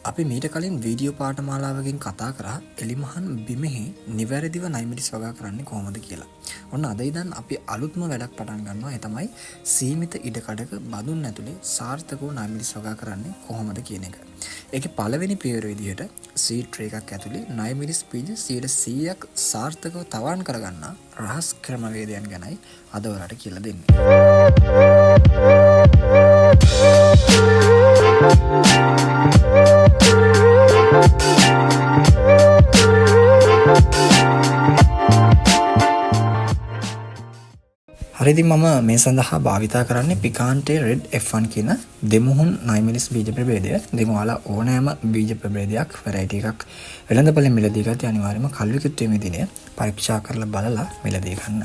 අපි මීට කලින් වීඩියෝ පාඨමාලාවකින් කතා කරා එලිමහන් බිමෙහි නිවැරදිව නයිමිලිස් වගා කරන්නේ කොහොමද කියලා. ඔන්න අද ඉඳන් අපි අලුත්ම වැඩක් පටන් ගන්නවා. ඒ තමයි සීමිත ඉඩකඩක බඳුන් ඇතුලේ සාර්ථකව නයිමිලිස් වගා කරන්නේ කොහොමද කියන එක. ඒකේ පළවෙනි පියවර විදිහට සීඩ් ට්‍රේ එකක් ඇතුලේ නයිමිලිස් බීජ 100%ක් සාර්ථකව තවන් කරගන්න රහස් ක්‍රමවේදයන් ගැනයි අද ඔයාලට කියලා දෙන්නේ. හරිදි මම මේ සඳහා භාවිතා කරන්නේ පිකාන්ටේ රෙඩ් F1 කියන දෙමුහුන් නයිමිලිස් බීජ ප්‍රභේදය. ඉතින් ඔයාලා ඕනෑම බීජ ප්‍රභේදයක් වැරයිටි එකක් වෙළඳපොලෙන් මිලදී ගත්තේ අනිවාර්යයෙන්ම කල්විකුත්වයේ දිනේ පරීක්ෂා කරලා බලලා මිලදී ගන්න.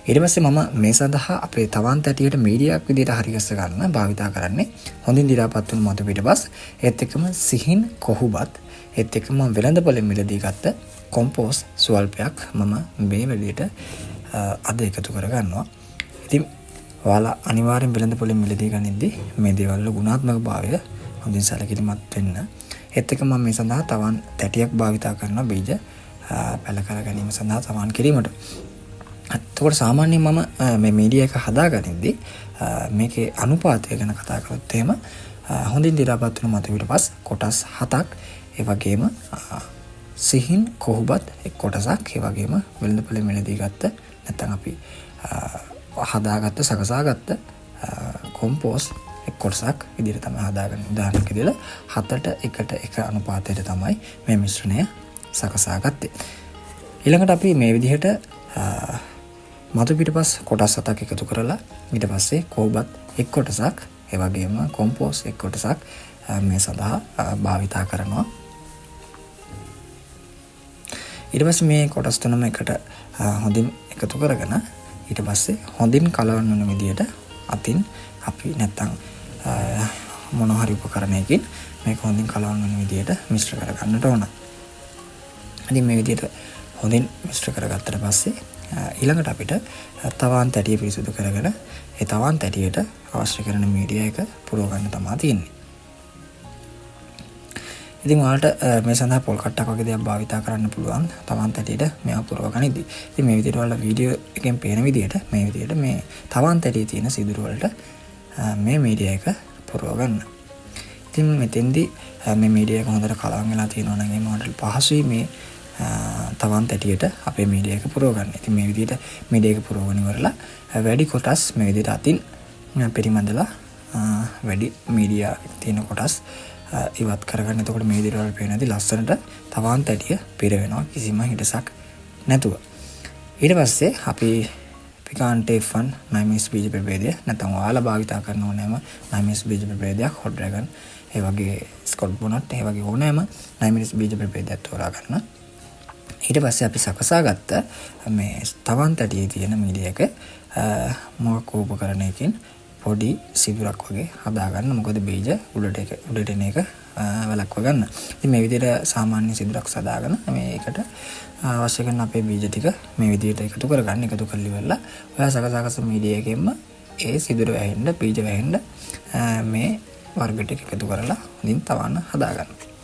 ඊට පස්සේ මම මේ සඳහා අපේ තවන් තැටියට මීඩියාවක් විදිහට හරිගස්ස ගන්න භාවිතා කරන්නේ හොඳින් දි รา පත් වුණු මතු පිටපස් ඒත් එක්කම සිහින් කොහුබත් ඒත් එක්කම වෙළඳපොලෙන් මිලදී ගත්ත කොම්පෝස් ස්වල්පයක් මම මේ විදිහට අද එකතු කර ගන්නවා. ඉතින් ඔයාලා අනිවාර්යෙන් වෙළඳපොලෙන් මිලදී ගනිද්දී මේ දේවල් වල ගුණාත්මක භාවය හොඳින් සැලකිලිමත් වෙන්න. ඒත් එක්ක මම මේ සඳහා තවන් තැටියක් භාවිතා කරනවා බීජ පැල කර ගැනීම සඳහා තවන් කිරීමට. එතකොට සාමාන්‍යයෙන් මම මේ මීඩියා එක හදාගනිද්දී මේකේ අනුපාතය ගැන කතා කරොත් එහෙම හොඳින් දි รา පත් වුණු මතු පිටපස් කොටස් 7ක් ඒ වගේම සිහින් කොහුබත් එක් කොටසක් ඒ වගේම වෙළඳපොලෙන් මිලදී ගත්ත නැත්නම් අපි හදාගත්ත සකසාගත්ත කොම්පෝස් එක් කොටසක් විදිහට තමයි හදාගන්නේ. උදාහරණයක් විදිහට 7ට 1ට 1 අනුපාතයට තමයි මේ මිශ්‍රණය සකසාගත්තේ. ඊළඟට අපි මේ විදිහට මතු පිටපස් කොටස් 7ක් එකතු කරලා ඊට පස්සේ කොහුබත් එක් කොටසක් ඒ වගේම කොම්පෝස් එක් කොටසක් මේ සඳහා භාවිතා කරනවා. ඊට පස්සේ මේ කොටස් තුනම එකට හොඳින් එකතු කරගෙන ඊට පස්සේ හොඳින් කලවන්න වෙන විදියට අතින් අපි නැත්තම් මොන හරි උපකරණයකින් මේක හොඳින් කලවන්න වෙන විදියට මිශ්‍ර කර ගන්නට ඕන. ඉතින් මේ විදියට හොඳින් මිශ්‍ර කරගත්තට පස්සේ ඊළඟට අපිට තවන් තැටිය පිරිසුදු කරගෙන ඒ තවන් තැටියට අවශ්‍ය කරන මීඩියා එක පුරව ගන්න තමයි තියෙන්නේ. ඉතින් ඔයාලට මේ සඳහා පොල් කට්ටක් වගේ දෙයක් භාවිතා කරන්න පුළුවන් තවන් තැටියට මේව පුරව ගනිද්දී. ඉතින් මේ විදිහට ඔයාලා වීඩියෝ එකෙන් පේන විදිහට මේ විදිහට මේ තවන් තැටියේ තියෙන සිදුරු වලට මේ මීඩියා එක පුරව ගන්න. ඉතින් මෙතෙන්දී මේ මීඩියා එක හොඳට කලවම් වෙලා තියෙනවා නම් එහෙම ඔයාලට පහසුයි මේ තවන් තැටියට අපේ මීඩියා එක පුරව ගන්න. ඉතින් මේ විදිහට මීඩියා එක පුරවගෙන ඉවරලා වැඩි කොටස් මේ විදිහට අතින් පරිමන්දලා වැඩි මීඩියා තියෙන කොටස් ඉවත් කරගන්න. එතකොට මේ විදිහට වල පේනදී ලස්සනට තවන් තැටිය පිර වෙනවා කිසිම හිඩසක් නැතුව. ඊට පස්සේ අපි පිකාන්ටේ F1 නයිමිලිස් බීජ ප්‍රභේදය නැත්නම් ඔයාලා භාවිතා කරන ඕනෑම නයිමිලිස් බීජ ප්‍රභේදයක් හොට් ඩ්‍රැගන් ඒ වගේ ස්කොට් බොනට් ඒ වගේ ඕනෑම නයිමිලිස් බීජ ප්‍රභේදයක් තෝරා ගන්න. ඊට පස්සේ අපි සකසාගත්ත මේ තවන් තැටියේ තියෙන මීඩියා එක මොකක් උපකරණයකින් පොඩි සිදුරක් වගේ හදාගන්න. මොකද බීජ උඩට එන එක වලක්ව ගන්න. ඉතින් මේ විදිහට සාමාන්‍ය සිදුරක් සදාගෙන මේකට අවශ්‍ය කරන අපේ බීජ ටික මේ විදිහට එකතු කරගන්න. එකතු කරලි වෙලා ඔයා සකසාගත්ත මීඩියා එකෙන්ම ඒ සිදුර වැහෙන්න බීජ වැහෙන්න මේ වර්ග ටික එකතු කරලා ඉතින් තවන්න හදාගන්න.